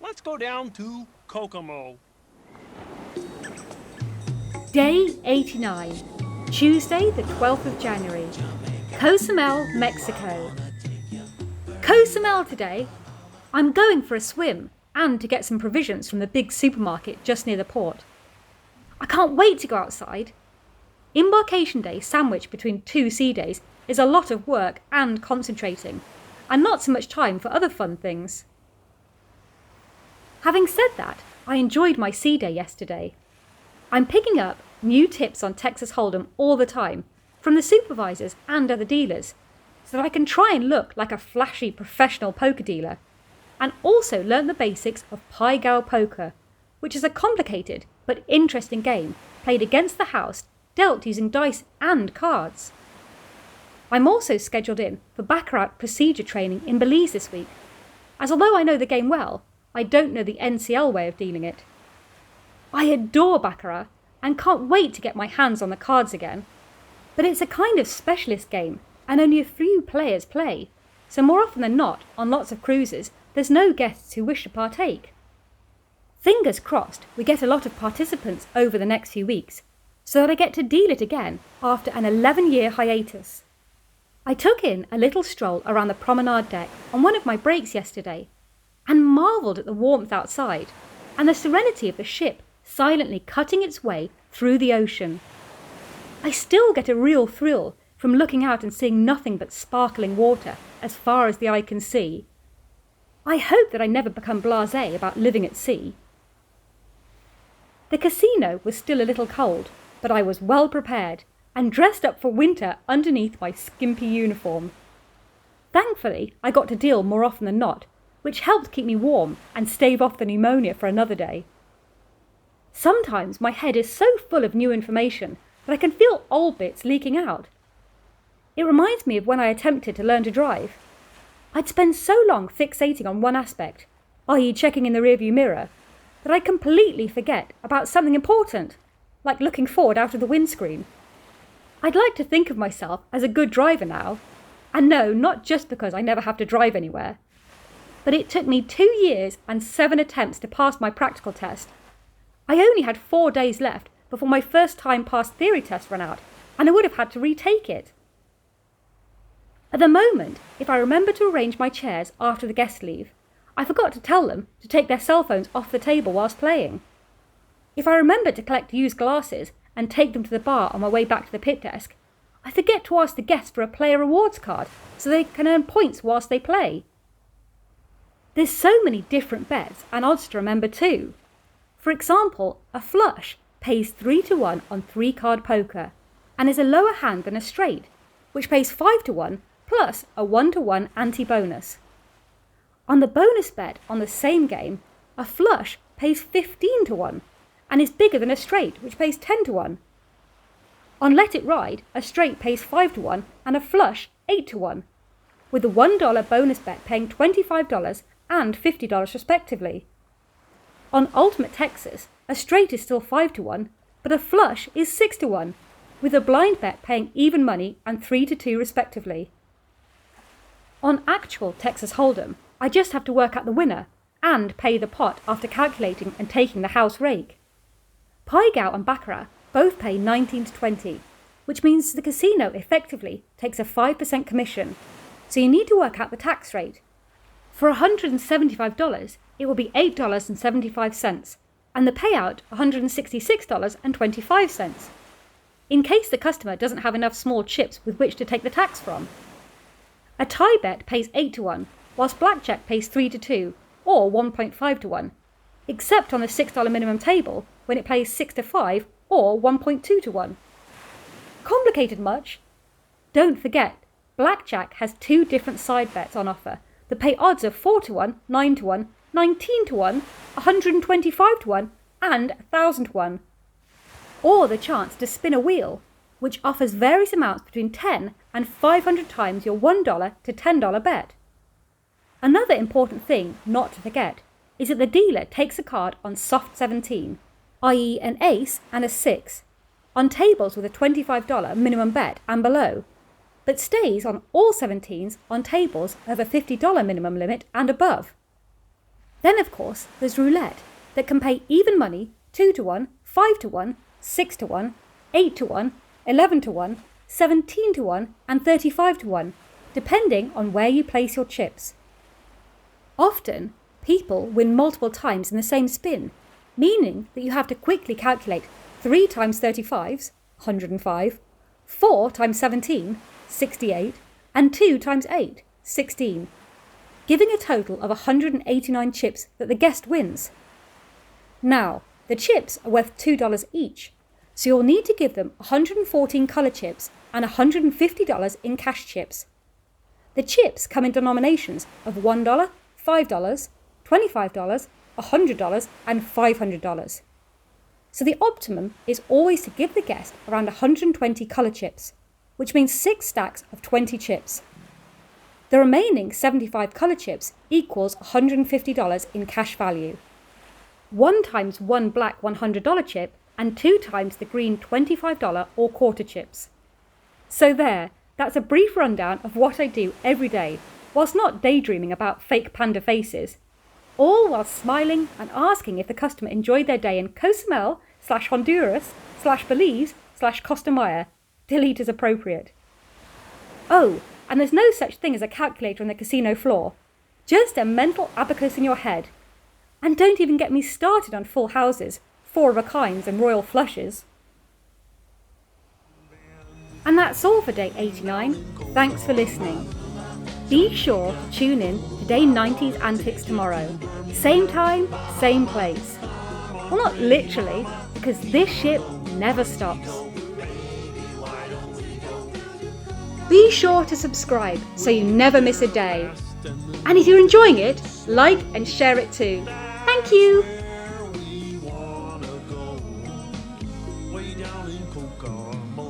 Let's go down to Kokomo. Day 89, Tuesday the 12th of January, Cozumel, Mexico. Cozumel today. I'm going for a swim and to get some provisions from the big supermarket just near the port. I can't wait to go outside. Embarkation day sandwiched between 2 sea days is a lot of work and concentrating, and not so much time for other fun things. Having said that, I enjoyed my sea day yesterday. I'm picking up new tips on Texas Hold'em all the time, from the supervisors and other dealers, so that I can try and look like a flashy professional poker dealer, and also learn the basics of Pai Gow poker, which is a complicated but interesting game played against the house, dealt using dice and cards. I'm also scheduled in for Baccarat procedure training in Belize this week, as although I know the game well, I don't know the NCL way of dealing it. I adore Baccarat and can't wait to get my hands on the cards again, but it's a kind of specialist game and only a few players play, so more often than not, on lots of cruises, there's no guests who wish to partake. Fingers crossed we get a lot of participants over the next few weeks, so that I get to deal it again after an 11-year hiatus. I took in a little stroll around the promenade deck on one of my breaks yesterday, and marvelled at the warmth outside, and the serenity of the ship silently cutting its way through the ocean. I still get a real thrill from looking out and seeing nothing but sparkling water as far as the eye can see. I hope that I never become blasé about living at sea. The casino was still a little cold, but I was well prepared and dressed up for winter underneath my skimpy uniform. Thankfully, I got to deal more often than not, which helped keep me warm and stave off the pneumonia for another day. Sometimes my head is so full of new information that I can feel old bits leaking out. It reminds me of when I attempted to learn to drive. I'd spend so long fixating on one aspect, i.e. checking in the rearview mirror, that I completely forget about something important, like looking forward out of the windscreen. I'd like to think of myself as a good driver now, and no, not just because I never have to drive anywhere. But it took me 2 years and 7 attempts to pass my practical test. I only had 4 days left before my first time pass theory test ran out, and I would have had to retake it. At the moment, if I remember to arrange my chairs after the guests leave, I forgot to tell them to take their cell phones off the table whilst playing. If I remember to collect used glasses and take them to the bar on my way back to the pit desk, I forget to ask the guests for a player rewards card so they can earn points whilst they play. There's so many different bets and odds to remember too. For example, a flush pays 3-1 on 3-card poker and is a lower hand than a straight, which pays 5-1 plus a 1-1 anti-bonus. On the bonus bet on the same game, a flush pays 15-1 and is bigger than a straight, which pays 10-1. On Let It Ride, a straight pays 5-1 and a flush 8-1, with the $1 bonus bet paying $25 and $50 respectively. On Ultimate Texas, a straight is still 5-1, but a flush is 6-1, with a blind bet paying even money and 3-2 respectively. On actual Texas Hold'em, I just have to work out the winner and pay the pot after calculating and taking the house rake. Pai Gow and Baccarat both pay 19-20, which means the casino effectively takes a 5% commission, so you need to work out the tax rate. For $175, it will be $8.75, and the payout $166.25, in case the customer doesn't have enough small chips with which to take the tax from. A tie bet pays 8-1, whilst blackjack pays 3-2, or 1.5-1, except on the $6 minimum table when it plays 6-5 or 1.2-1. Complicated much? Don't forget, blackjack has 2 different side bets on offer that pay odds of 4-1, 9-1, 19-1, 125-1 and 1,000-1. Or the chance to spin a wheel, which offers various amounts between 10 and 500 times your $1 to $10 bet. Another important thing not to forget is that the dealer takes a card on soft 17, i.e. an ace and a 6, on tables with a $25 minimum bet and below, but stays on all 17s on tables of a $50 minimum limit and above. Then, of course, there's roulette that can pay even money 2 to 1, 5 to 1, 6 to 1, 8 to 1, 11 to 1, 17 to 1, and 35 to 1, depending on where you place your chips. Often, people win multiple times in the same spin, meaning that you have to quickly calculate 3 times 35s, 105, 4 times 17, 68, and 2 times 8, 16, giving a total of 189 chips that the guest wins. Now, the chips are worth $2 each, so you'll need to give them 114 colour chips and $150 in cash chips. The chips come in denominations of $1, $5, $25, $100 and $500. So the optimum is always to give the guest around 120 colour chips, which means 6 stacks of 20 chips. The remaining 75 colour chips equals $150 in cash value. 1 times 1 black $100 chip and 2 times the green $25 or quarter chips. So that's a brief rundown of what I do every day, whilst not daydreaming about fake panda faces, all while smiling and asking if the customer enjoyed their day in Cozumel/Honduras/Belize/Costa Maya. Delete as appropriate. Oh, and there's no such thing as a calculator on the casino floor, just a mental abacus in your head. And don't even get me started on full houses, 4 of a kinds and royal flushes. And that's all for day 89. Thanks for listening. Be sure to tune in to Day 90's Antics tomorrow. Same time, same place. Well, not literally, because this ship never stops. Be sure to subscribe so you never miss a day. And if you're enjoying it, like and share it too. Thank you! Way down in Kokomo.